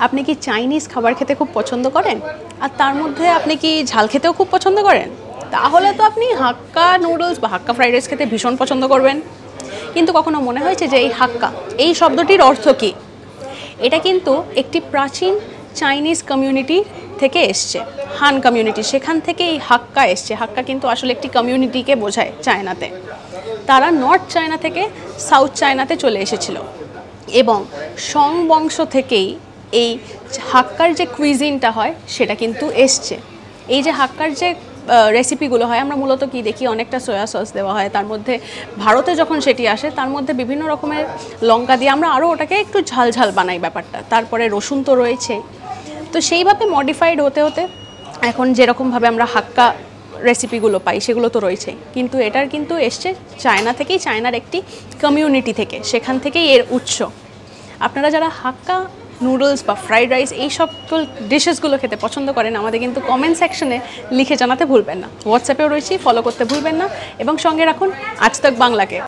আপনি কি চাইনিজ খাবার খেতে খুব পছন্দ করেন আর তার মধ্যে আপনি কি ঝাল খেতেও খুব পছন্দ করেন? তাহলে তো আপনি হাক্কা নুডলস বা হাক্কা ফ্রাইড রাইস খেতে ভীষণ পছন্দ করবেন। কিন্তু কখনো মনে হয়েছে যে এই হাক্কা এই শব্দটির অর্থ কী? এটা কিন্তু একটি প্রাচীন চাইনিজ কমিউনিটি থেকে এসছে, হান কমিউনিটি, সেখান থেকে এই হাক্কা এসছে। হাক্কা কিন্তু আসলে একটি কমিউনিটিকে বোঝায় চায়নাতে। তারা নর্থ চায়না থেকে সাউথ চায়নাতে চলে এসেছিল এবং সং বংশ থেকেই এই হাক্কার যে কুইজিনটা হয় সেটা কিন্তু এসছে। এই যে হাক্কার যে রেসিপিগুলো হয় আমরা মূলত কি দেখি, অনেকটা সয়া সস দেওয়া হয় তার মধ্যে। ভারতে যখন সেটি আসে তার মধ্যে বিভিন্ন রকমের লঙ্কা দিয়ে আমরা আরও ওটাকে একটু ঝাল ঝাল বানাই ব্যাপারটা। তারপরে রসুন তো রয়েছে। তো সেইভাবে মডিফাইড হতে হতে এখন যেরকমভাবে আমরা হাক্কা রেসিপিগুলো পাই সেগুলো তো রয়েছেই, কিন্তু এটার কিন্তু এসছে চায়না থেকেই, চায়নার একটি কমিউনিটি থেকে, সেখান থেকেই এর উৎস। আপনারা যারা হাক্কা নুডলস বা ফ্রাইড রাইস এই সব ডিশেসগুলো খেতে পছন্দ করেন আমাদের কিন্তু কমেন্ট সেকশনে লিখে জানাতে ভুলবেন না। হোয়াটসঅ্যাপেও রয়েছি, ফলো করতে ভুলবেন না এবং সঙ্গে রাখুন আজ তক বাংলাকে।